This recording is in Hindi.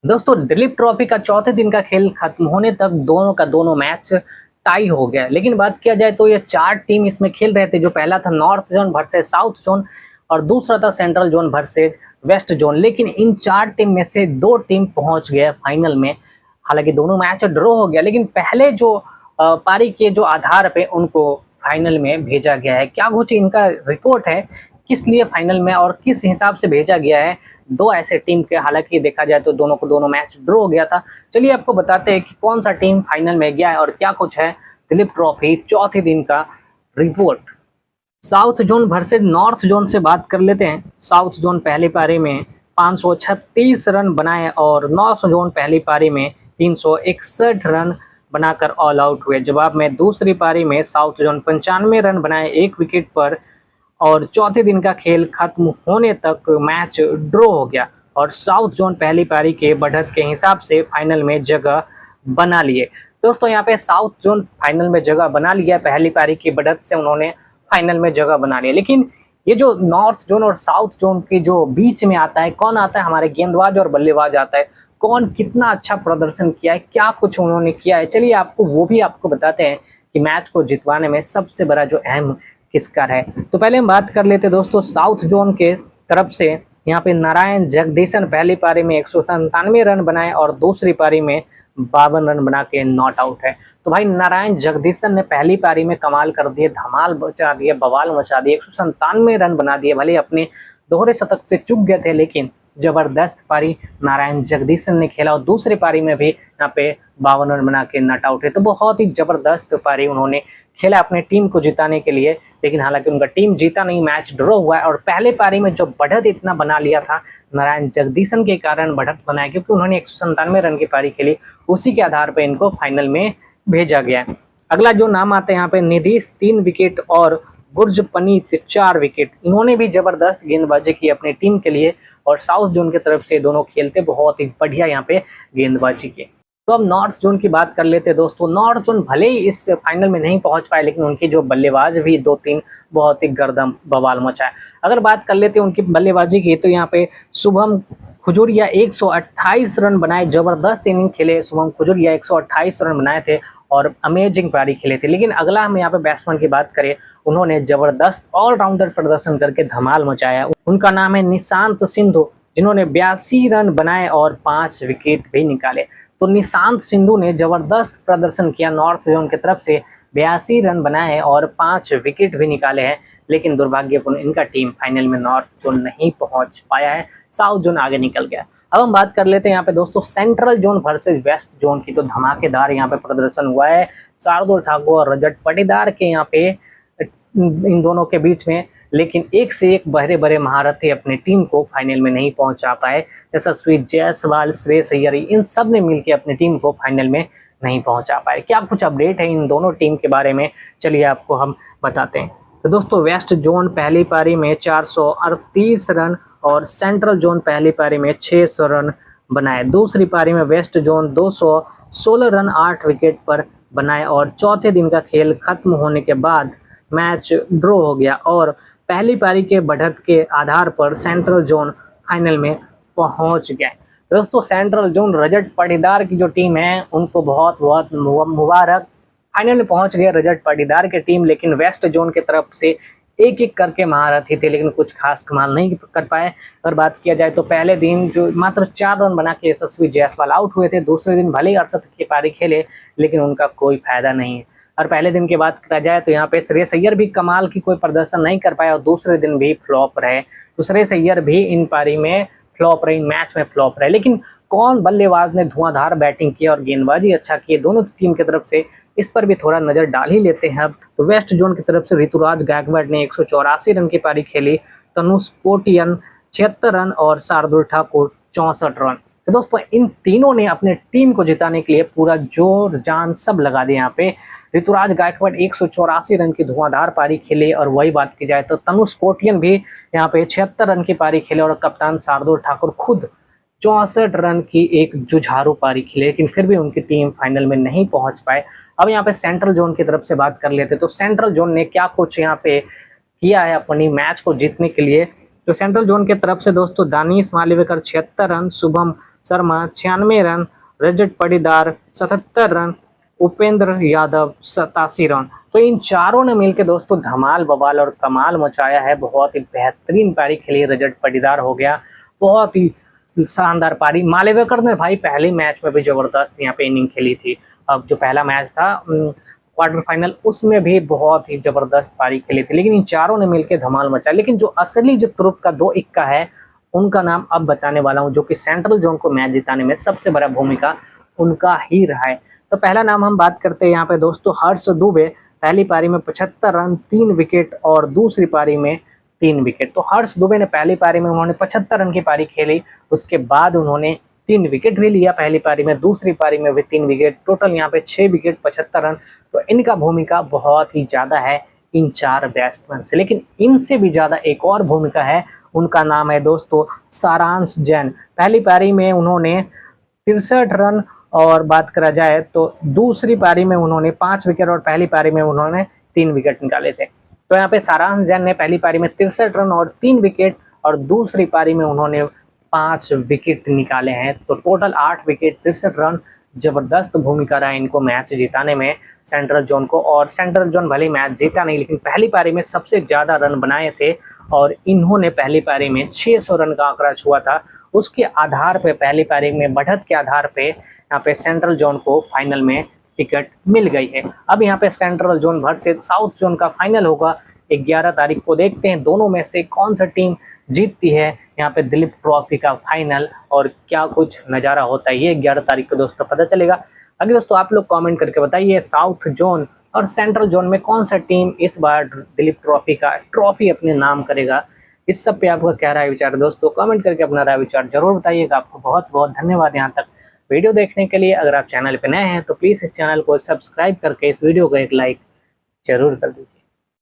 दोस्तों दिलीप ट्रॉफी का चौथे दिन का खेल खत्म होने तक दोनों का दोनों मैच टाई हो गया। लेकिन बात किया जाए तो ये चार टीम इसमें खेल रहे थे। जो पहला था north zone versus south zone और दूसरा था central zone versus west zone. लेकिन इन चार टीम में से दो टीम पहुंच गए फाइनल में। हालांकि दोनों मैच ड्रॉ हो गया, लेकिन पहले जो पारी के जो आधार पे उनको फाइनल में भेजा गया है। क्या कुछ इनका रिपोर्ट है, किस लिए फाइनल में और किस हिसाब से भेजा गया है दो ऐसे टीम के। हालांकि देखा जाए तो दोनों को दोनों मैच ड्रॉ हो गया था। चलिए आपको बताते हैं कि कौन सा टीम फाइनल में गया है और क्या कुछ है दिलीप ट्रॉफी चौथे दिन का report. South zone versus north zone से बात कर लेते हैं। साउथ जोन पहली पारी में 536 रन बनाए और नॉर्थ जोन पहली पारी में 361 रन बनाकर ऑल आउट हुए। जवाब में दूसरी पारी में साउथ जोन 95 रन बनाए एक विकेट पर और चौथे दिन का खेल खत्म होने तक मैच ड्रॉ हो गया और साउथ जोन पहली पारी के बढ़त के हिसाब से फाइनल में जगह बना लिए। दोस्तों यहाँ पे साउथ जोन फाइनल में जगह बना लिया, पहली पारी की बढ़त से उन्होंने फाइनल में जगह बना लिया। लेकिन ये जो नॉर्थ जोन और साउथ जोन के जो बीच में आता है, कौन आता है? हमारे गेंदबाज और बल्लेबाज आता है। कौन कितना अच्छा प्रदर्शन किया है, क्या कुछ उन्होंने किया है, चलिए आपको वो भी आपको बताते हैं कि मैच को जितवाने में सबसे बड़ा जो अहम किसका है। तो पहले हम बात कर लेते दोस्तों साउथ जोन के तरफ से। यहाँ पे नारायण जगदीशन पहली पारी में 197 रन बनाए और दूसरी पारी में 52 रन बना के नॉट आउट है। तो भाई नारायण जगदीशन ने पहली पारी में कमाल कर दिए, धमाल मचा दिए, बवाल मचा दिए, 197 रन बना दिए। भले अपने दोहरे शतक से चूक गए थे, लेकिन जबरदस्त पारी नारायण जगदीशन ने खेला और दूसरी पारी में भी यहाँ पे 52 रन बना के नॉट आउट है। तो बहुत ही जबरदस्त पारी उन्होंने खेला अपने टीम को जिताने के लिए। लेकिन हालांकि उनका टीम जीता नहीं, मैच ड्रॉ हुआ है। और पहले पारी में जो बढ़त इतना बना लिया था नारायण जगदीशन के कारण बढ़त बनाया, क्योंकि उन्होंने 197 रन की पारी खेली, उसी के आधार पर इनको फाइनल में भेजा गया है। अगला जो नाम आता है यहाँ पे नीतीश 3 विकेट और गुरजपनीत 4 विकेट। इन्होंने भी जबरदस्त गेंदबाजी की अपनी टीम के लिए और साउथ जोन की तरफ से दोनों खेलते बहुत ही बढ़िया यहाँ पे गेंदबाजी की। तो अब नॉर्थ जोन की बात कर लेते हैं दोस्तों। नॉर्थ जोन भले ही इस फाइनल में नहीं पहुंच पाए, लेकिन उनके जो बल्लेबाज भी दो तीन बहुत ही गर्दम बवाल मचाए। अगर बात कर लेते हैं उनकी बल्लेबाजी की, तो यहाँ पे शुभम खुजूरिया 128 रन बनाए, जबरदस्त इनिंग खेले शुभम खुजूरिया, 128 रन बनाए थे और अमेजिंग पारी खेले थे। लेकिन अगला हम यहाँ पे बैट्समैन की बात करें, उन्होंने जबरदस्त ऑलराउंडर प्रदर्शन करके धमाल मचाया। उनका नाम है निशांत सिंधु, जिन्होंने 82 रन बनाए और 5 विकेट भी निकाले। तो निशांत सिंधु ने जबरदस्त प्रदर्शन किया नॉर्थ जोन की तरफ से, 82 रन बनाए और 5 विकेट भी निकाले हैं। लेकिन दुर्भाग्यपूर्ण इनका टीम फाइनल में नॉर्थ जोन नहीं पहुंच पाया है, साउथ जोन आगे निकल गया। अब हम बात कर लेते हैं यहाँ पे दोस्तों central zone versus west zone की। तो धमाकेदार यहाँ पे प्रदर्शन हुआ है शार्दुल ठाकुर और रजत पाटीदार के यहाँ पे, इन दोनों के बीच में। लेकिन एक से एक बहरे बड़े महारथी अपनी टीम को फाइनल में नहीं पहुंचा पाए। यशस्वी जायसवाल, श्रेयस अय्यर, इन सब ने मिलकर अपनी टीम को फाइनल में नहीं पहुंचा पाए। क्या कुछ अपडेट है इन दोनों टीम के बारे में, चलिए आपको हम बताते हैं। तो दोस्तों वेस्ट जोन पहली पारी में 438 रन और सेंट्रल जोन पहली पारी में 600 रन बनाए। दूसरी पारी में वेस्ट जोन 216 रन 8 विकेट पर बनाए और चौथे दिन का खेल खत्म होने के बाद मैच ड्रॉ हो गया और पहली पारी के बढ़त के आधार पर सेंट्रल जोन फाइनल में पहुंच गए। दोस्तों सेंट्रल जोन रजत पाटीदार की जो टीम है उनको बहुत बहुत मुबारक, फाइनल में पहुंच गए रजत पाटीदार की टीम। लेकिन वेस्ट जोन की तरफ से एक एक करके महारथी थे, लेकिन कुछ खास कमाल नहीं कर पाए। अगर बात किया जाए तो पहले दिन जो मात्र 4 रन बना के यशस्वी जायसवाल आउट हुए थे, दूसरे दिन भले ही 68 की पारी खेले, लेकिन उनका कोई फायदा नहीं है। और पहले दिन की बात करा जाए तो यहाँ पे श्रेयस अय्यर भी कमाल की कोई प्रदर्शन नहीं कर पाया और दूसरे दिन भी फ्लॉप रहे। तो श्रेयस अय्यर भी इन पारी में फ्लॉप रहे, मैच में फ्लॉप रहे। लेकिन कौन बल्लेबाज ने धुआंधार बैटिंग की और गेंदबाजी अच्छा की दोनों टीम की तरफ से, इस पर भी थोड़ा नजर डाल ही लेते हैं अब। तो वेस्ट जोन की तरफ से ऋतुराज गायकवाड़ ने 184 रन की पारी खेली, तनुष कोटियन 76 रन और शार्दुल ठाकुर 64 रन। तो दोस्तों इन तीनों ने अपने टीम को जिताने के लिए पूरा जोर जान सब लगा दिया। यहाँ पे ऋतुराज गायकवाड़ 184 रन की धुआंधार पारी खेले और वही बात की जाए तो तनुष कोटियन भी यहाँ पे 76 रन की पारी खेले और कप्तान शार्दुल ठाकुर खुद 64 रन की एक जुझारू पारी खेले। लेकिन फिर भी उनकी टीम फाइनल में नहीं पहुंच पाए। अब यहाँ पे सेंट्रल जोन की तरफ से बात कर लेते तो सेंट्रल जोन ने क्या कुछ यहाँ पे किया है अपनी मैच को जीतने के लिए। तो सेंट्रल जोन के तरफ से दोस्तों Danish Malvekar 76 run, Shubham Sharma 96 run, Rajat Patidar 77 run, Upendra Yadav 87 run. तो इन चारों ने मिलकर दोस्तों धमाल बवाल और कमाल मचाया है। बहुत ही बेहतरीन पारी खेली। रजत पाटीदार हो गया, बहुत ही शानदार पारी। मालवेकर ने भाई पहले मैच में भी जबरदस्त यहाँ पे इनिंग खेली थी। अब जो पहला मैच था क्वार्टर फाइनल, उसमें भी बहुत ही जबरदस्त पारी खेली थी। लेकिन इन चारों ने मिलकर धमाल मचाया। लेकिन जो असली जो तुरुप का 2 इक्का है, उनका नाम अब बताने वाला हूं, जो कि सेंट्रल जोन को मैच जिताने में सबसे बड़ा भूमिका उनका ही रहा है। तो पहला नाम हम बात करते हैं यहाँ पे दोस्तों हर्ष दुबे। पहली पारी में 75 रन, 3 विकेट और दूसरी पारी में 3 विकेट। तो हर्ष दुबे ने पहली पारी में उन्होंने 75 रन की पारी खेली, उसके बाद उन्होंने 3 विकेट भी लिया पहली पारी में, दूसरी पारी में भी 3 विकेट, टोटल यहाँ पे 6 विकेट 75 रन। तो इनका भूमिका बहुत ही ज्यादा है इन 4 बैट्समैन से। लेकिन इनसे भी ज्यादा एक और भूमिका है, उनका नाम है दोस्तों सारांश जैन। पहली पारी में उन्होंने 63 रन और बात करा जाए तो दूसरी पारी में उन्होंने 5 विकेट और पहली पारी में उन्होंने 3 विकेट निकाले थे। तो यहाँ पे सारांश जैन ने पहली पारी में 63 रन और 3 विकेट और दूसरी पारी में उन्होंने 5 विकेट निकाले हैं। तो टोटल 8 विकेट 63 रन। जबरदस्त भूमिका रहा इनको मैच जिताने में सेंट्रल जोन को। और सेंट्रल जोन भले मैच जीता नहीं, लेकिन पहली पारी में सबसे ज्यादा रन बनाए थे और इन्होंने पहली पारी में 600 रन का आंकड़ा छुआ था। उसके आधार पे पहली पारी में बढ़त के आधार पे यहाँ पे सेंट्रल जोन को फाइनल में टिकट मिल गई है। अब यहाँ पे central zone versus south zone का फाइनल होगा 11 तारीख को। देखते हैं दोनों में से कौन सा टीम जीतती है यहाँ पे दिलीप ट्रॉफी का फाइनल, और क्या कुछ नज़ारा होता है ये 11 तारीख को दोस्तों पता चलेगा। अभी दोस्तों आप लोग कमेंट करके बताइए साउथ जोन और सेंट्रल जोन में कौन सा टीम इस बार दिलीप ट्रॉफी का ट्रॉफी अपने नाम करेगा। इस सब पे आपका क्या राय विचार दोस्तों, कमेंट करके अपना राय विचार जरूर बताइएगा। आपको बहुत बहुत धन्यवाद यहाँ तक वीडियो देखने के लिए। अगर आप चैनल पे नए हैं तो प्लीज़ इस चैनल को सब्सक्राइब करके इस वीडियो को एक लाइक जरूर कर दीजिए।